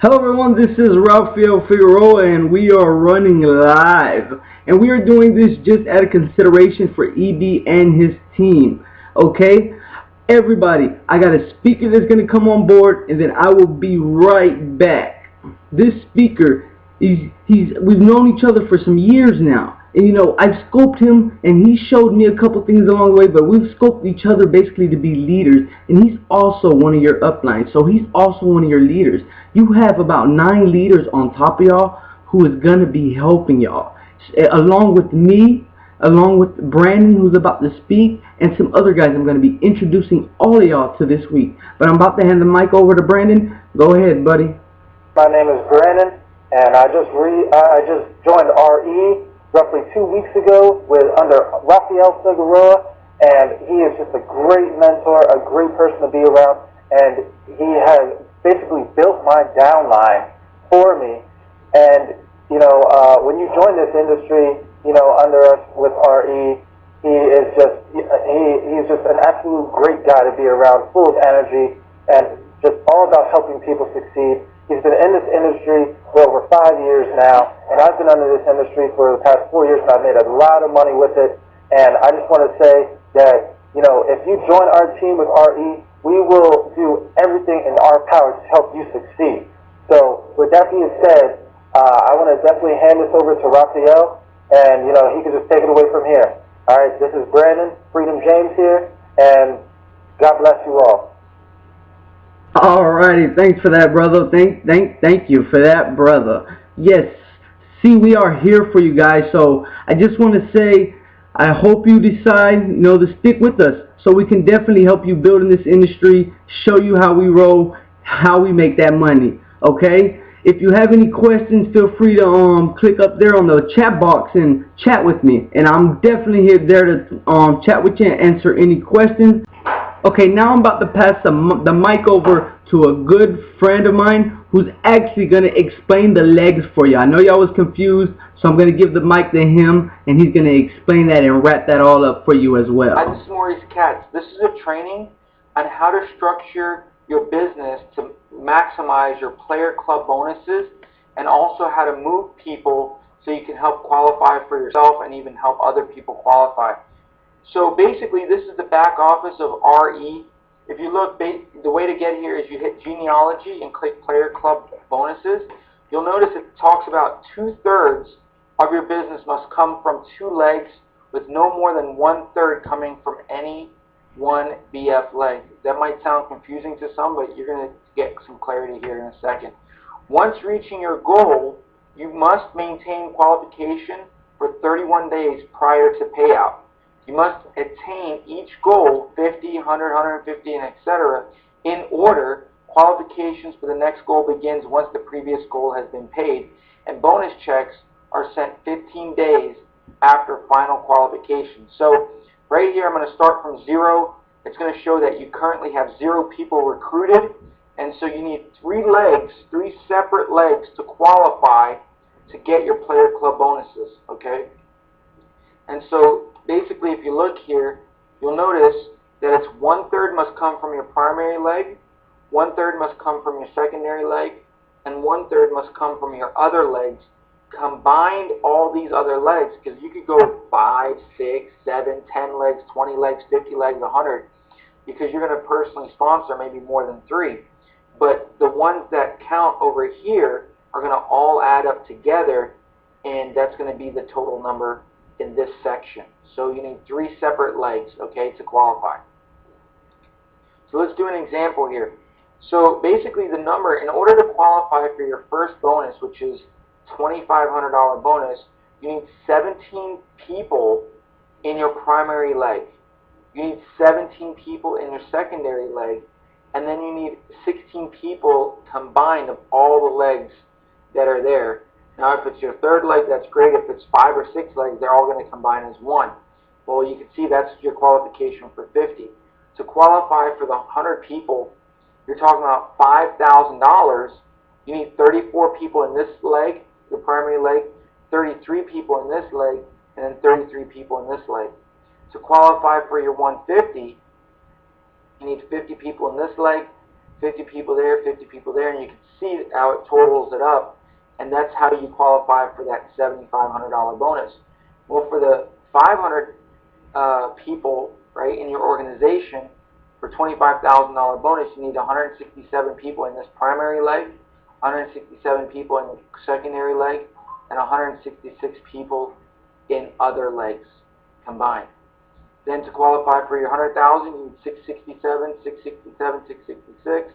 Hello everyone, this is Rafael Fegueroa and we are running live. And we are doing this just out of consideration for EB and his team. Okay? Everybody, I got a speaker that's going to come on board and then I will be right back. This speaker, we've known each other for some years now. And I've scoped him and he showed me a couple things along the way, but we've scoped each other basically to be leaders. And he's also one of your uplines, so he's also one of your leaders. You have about 9 leaders on top of y'all who is going to be helping y'all. Along with me, along with Brandon, who's about to speak, and some other guys I'm going to be introducing all of y'all to this week. But I'm about to hand the mic over to Brandon. Go ahead, buddy. My name is Brandon, and I just joined RE roughly 2 weeks ago under Rafael Fegueroa, and he is just a great mentor, a great person to be around, and he has basically built my downline for me. And when you join this industry, under us with RE, he's just an absolute great guy to be around, full of energy, and just all about helping people succeed. He's been in this industry for over 5 years now, and I've been under this industry for the past 4 years, and I've made a lot of money with it. And I just want to say that, if you join our team with RE, we will do everything in our power to help you succeed. So with that being said, I want to definitely hand this over to Rafael, and, he can just take it away from here. All right, this is Brandon, Freedom James here, and God bless you all. Alrighty, thanks for that, brother. Thank you for that, brother. Yes, see, we are here for you guys. So I just want to say, I hope you decide, to stick with us, so we can definitely help you build in this industry, show you how we roll, how we make that money. Okay? If you have any questions, feel free to click up there on the chat box and chat with me, and I'm definitely there to chat with you and answer any questions. Okay, now I'm about to pass the mic over to a good friend of mine who's actually going to explain the legs for you. I know y'all was confused, so I'm going to give the mic to him, and he's going to explain that and wrap that all up for you as well. Hi, this is Maurice Katz. This is a training on how to structure your business to maximize your player club bonuses, and also how to move people so you can help qualify for yourself and even help other people qualify. So basically, this is the back office of RE. If you look, the way to get here is you hit genealogy and click player club bonuses. You'll notice it talks about 2/3 of your business must come from 2 legs, with no more than 1/3 coming from any one BF leg. That might sound confusing to some, but you're going to get some clarity here in a second. Once reaching your goal, you must maintain qualification for 31 days prior to payout. You must attain each goal, 50, 100, 150, and etc. in order. Qualifications for the next goal begins once the previous goal has been paid, and bonus checks are sent 15 days after final qualification. So right here, I'm going to start from 0. It's going to show that you currently have 0 people recruited, and so you need 3 legs, 3 separate legs to qualify to get your player club bonuses, okay? And so basically, if you look here, you'll notice that it's 1/3 must come from your primary leg, 1/3 must come from your secondary leg, and 1/3 must come from your other legs. Combined all these other legs, because you could go 5, 6, 7, 10 legs, 20 legs, 50 legs, 100, because you're going to personally sponsor maybe more than 3. But the ones that count over here are going to all add up together, and that's going to be the total number in this section. So you need 3 separate legs, okay, to qualify. So let's do an example here. So basically, the number, in order to qualify for your first bonus, which is $2,500 bonus, you need 17 people in your primary leg. You need 17 people in your secondary leg, and then you need 16 people combined of all the legs that are there. Now, if it's your 3rd leg, that's great. If it's 5 or 6 legs, they're all going to combine as 1. Well, you can see that's your qualification for 50. To qualify for the 100 people, you're talking about $5,000. You need 34 people in this leg, your primary leg, 33 people in this leg, and then 33 people in this leg. To qualify for your 150, you need 50 people in this leg, 50 people there, 50 people there, and you can see how it totals it up, and that's how you qualify for that $7,500 bonus. Well, for the 500 people, right, in your organization, for $25,000 bonus, you need 167 people in this primary leg, 167 people in the secondary leg, and 166 people in other legs combined. Then to qualify for your 100,000, you need 667, 667, 666,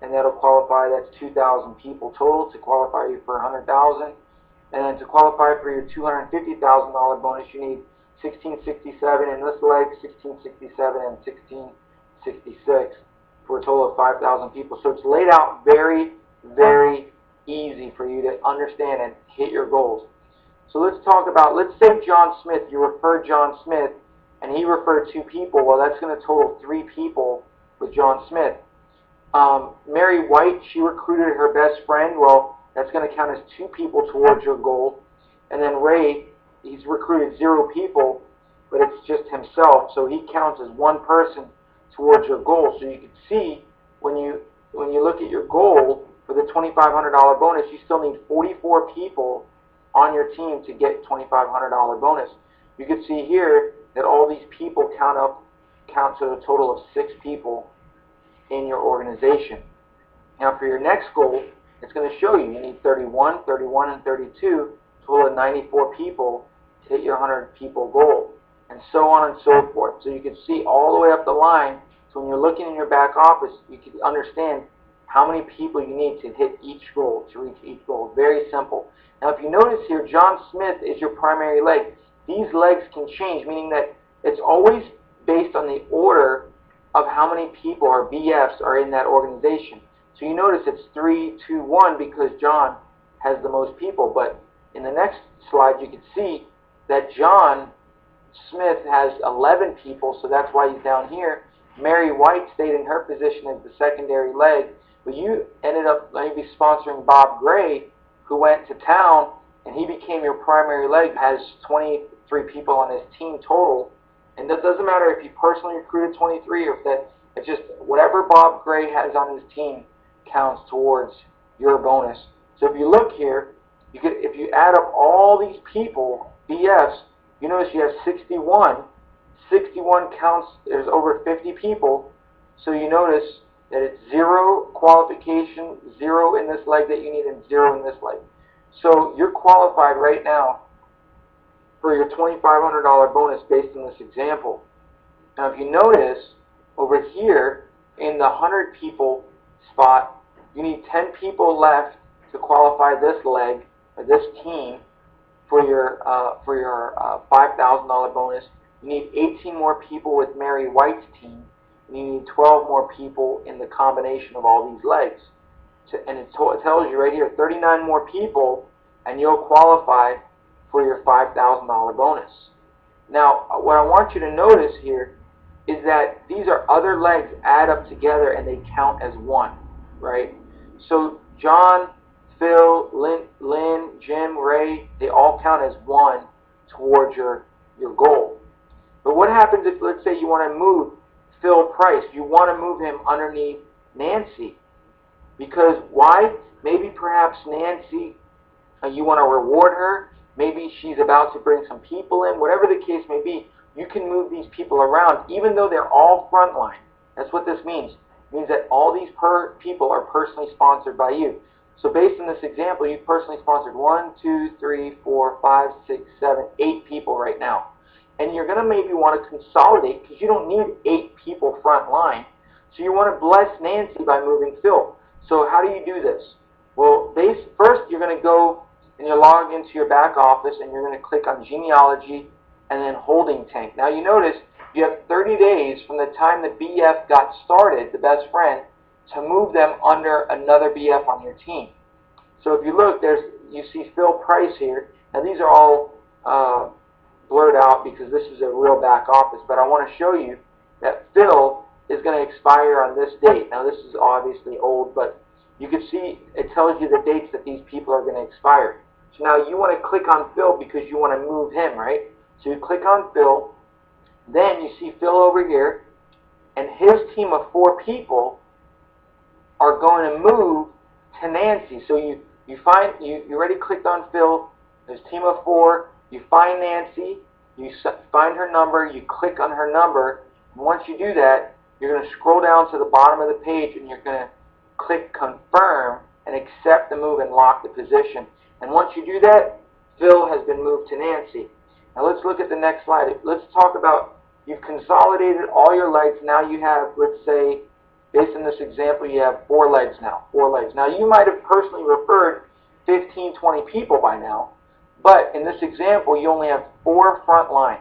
and that'll qualify. That's 2,000 people total to qualify you for 100,000. And then to qualify for your $250,000 bonus, you need 1667 in this leg, 1667, and 1666 for a total of 5,000 people. So it's laid out very, very easy for you to understand and hit your goals. So let's talk about, let's say John Smith, you referred John Smith, and he referred 2 people. Well, that's going to total 3 people with John Smith. Mary White, she recruited her best friend. Well, that's going to count as 2 people towards your goal. And then Ray, he's recruited 0 people, but it's just himself, so he counts as 1 person towards your goal. So you can see when you look at your goal for the $2,500 bonus, you still need 44 people on your team to get $2,500 bonus. You can see here that all these people count to a total of 6 people in your organization. Now for your next goal, it's going to show you need 31, 31, and 32, total of 94 people to hit your 100 people goal, and so on and so forth. So you can see all the way up the line. So when you're looking in your back office, you can understand how many people you need to hit each goal, to reach each goal. Very simple. Now if you notice here, John Smith is your primary leg. These legs can change, meaning that it's always based on the order of how many people or BFs are in that organization. So you notice it's 3, 2, 1 because John has the most people. But in the next slide, you can see that John Smith has 11 people, so that's why he's down here. Mary White stayed in her position as the secondary leg, but you ended up maybe sponsoring Bob Gray, who went to town, and he became your primary leg, has 23 people on his team total. And that doesn't matter if you personally recruited 23 or if it's just whatever Bob Gray has on his team counts towards your bonus. So if you look here, if you add up all these people, BFs, you notice you have 61. 61 counts, there's over 50 people. So you notice that it's 0 qualification, 0 in this leg that you need, and 0 in this leg. So you're qualified right now for your $2,500 bonus based on this example. Now if you notice over here in the 100 people spot, you need 10 people left to qualify this leg or this team for your $5,000 bonus. You need 18 more people with Mary White's team, and you need 12 more people in the combination of all these legs. And it tells you right here, 39 more people, and you'll qualify for your $5,000 bonus. Now, what I want you to notice here is that these are other legs add up together and they count as 1, right? So John, Phil, Lynn, Jim, Ray, they all count as 1 towards your goal. But what happens if, let's say, you want to move Phil Price? You want to move him underneath Nancy. Because why? Maybe perhaps Nancy, you want to reward her. Maybe she's about to bring some people in. Whatever the case may be, you can move these people around even though they're all frontline. That's what this means. It means that all these people are personally sponsored by you. So based on this example, you personally sponsored 1, 2, 3, 4, 5, 6, 7, 8 people right now. And you're going to maybe want to consolidate because you don't need 8 people front line. So you want to bless Nancy by moving Phil. So how do you do this? Well, first you're going to go and you log into your back office and you're going to click on genealogy and then holding tank. Now you notice you have 30 days from the time the BF got started, the best friend, to move them under another BF on your team. So if you look, you see Phil Price here. Now these are all blurred out because this is a real back office, but I want to show you that Phil is going to expire on this date. Now this is obviously old, but you can see it tells you the dates that these people are going to expire. So now you want to click on Phil because you want to move him, right? So you click on Phil, then you see Phil over here, and his team of 4 people are going to move to Nancy. So you already clicked on Phil. There's a team of 4. You find Nancy. You find her number. You click on her number. And once you do that, you're going to scroll down to the bottom of the page, and you're going to click confirm and accept the move and lock the position. And once you do that, Phil has been moved to Nancy. Now let's look at the next slide. Let's talk about, you've consolidated all your legs. Now you have, let's say, based on this example, you have 4 legs now. 4 legs. Now you might have personally referred 15, 20 people by now, but in this example, you only have 4 front line.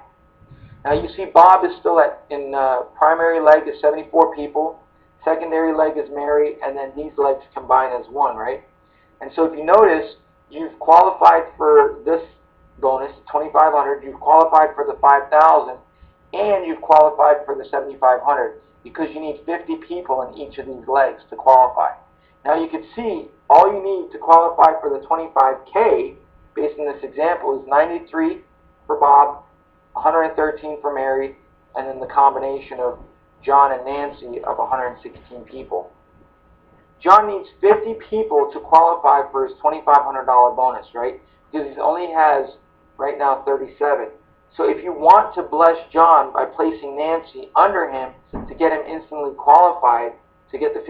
Now you see Bob is still in primary leg is 74 people, secondary leg is Mary, and then these legs combine as 1, right? And so if you notice, you've qualified for this bonus, 2,500, you've qualified for the 5,000, and you've qualified for the 7,500 because you need 50 people in each of these legs to qualify. Now you can see all you need to qualify for the 25K, based on this example, is 93 for Bob, 113 for Mary, and then the combination of John and Nancy of 116 people. John needs 50 people to qualify for his $2,500 bonus, right? Because he only has, right now, 37. So if you want to bless John by placing Nancy under him to get him instantly qualified to get the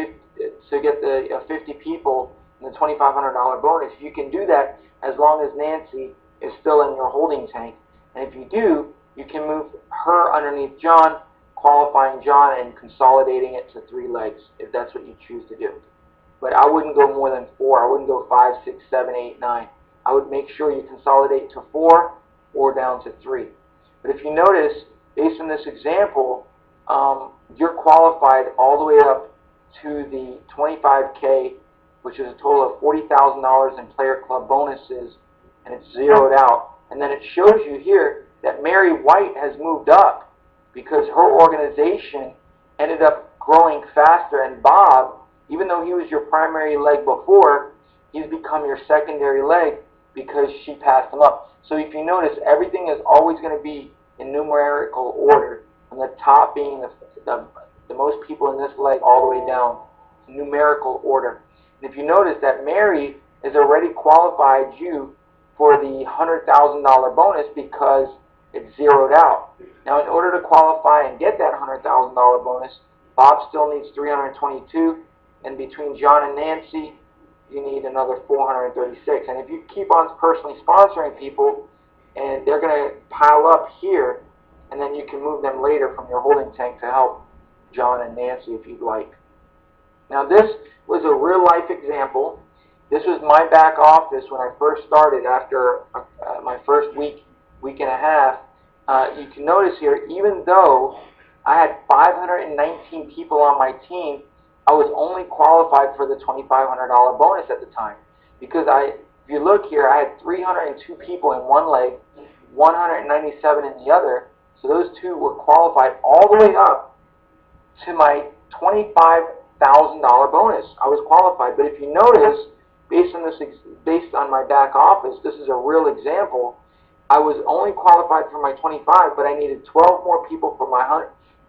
50 people and the $2,500 bonus, you can do that as long as Nancy is still in your holding tank. And if you do, you can move her underneath John, qualifying John and consolidating it to 3 legs, if that's what you choose to do. But I wouldn't go more than 4. I wouldn't go 5, 6, 7, 8, 9. I would make sure you consolidate to 4 or down to 3. But if you notice, based on this example, you're qualified all the way up to the 25K, which is a total of $40,000 in player club bonuses, and it's zeroed out. And then it shows you here that Mary White has moved up because her organization ended up growing faster, and Bob, even though he was your primary leg before, he's become your secondary leg because she passed him up. So if you notice, everything is always going to be in numerical order, from the top being the most people in this leg all the way down, numerical order. And if you notice that Mary has already qualified you for the $100,000 bonus because it's zeroed out. Now, in order to qualify and get that $100,000 bonus, Bob still needs 322, and between John and Nancy, you need another 436. And if you keep on personally sponsoring people, and they're going to pile up here, and then you can move them later from your holding tank to help John and Nancy if you'd like. Now, this was a real-life example. This was my back office when I first started after my first week and a half. You can notice here, even though I had 519 people on my team, I was only qualified for the $2,500 bonus at the time. Because if you look here, I had 302 people in one leg, 197 in the other. So those 2 were qualified all the way up to my $25,000 bonus. I was qualified. But if you notice, based on my back office, this is a real example. I was only qualified for my 25, but I needed 12 more people for my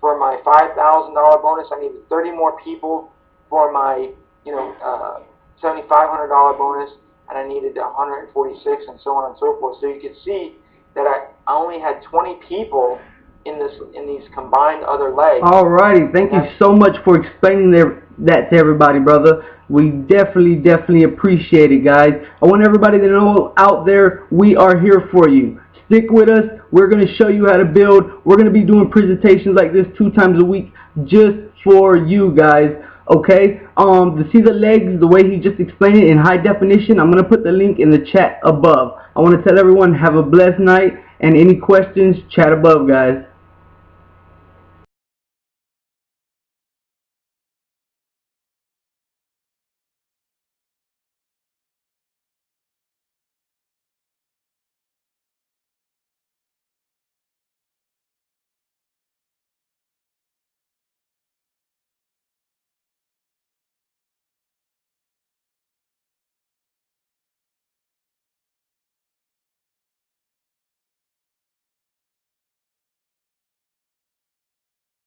$5,000 bonus. I needed 30 more people for my $7,500 bonus, and I needed 146, and so on and so forth. So you can see that I only had 20 people in these combined other legs. Alrighty, thank you so much for explaining that to everybody, brother. We definitely appreciate it, guys. I want everybody to know out there, we are here for you. Stick with us. We're going to show you how to build. We're going to be doing presentations like this 2 times a week just for you guys. Okay? To see the legs the way he just explained it in high definition, I'm going to put the link in the chat above. I want to tell everyone, have a blessed night, and any questions, chat above, guys.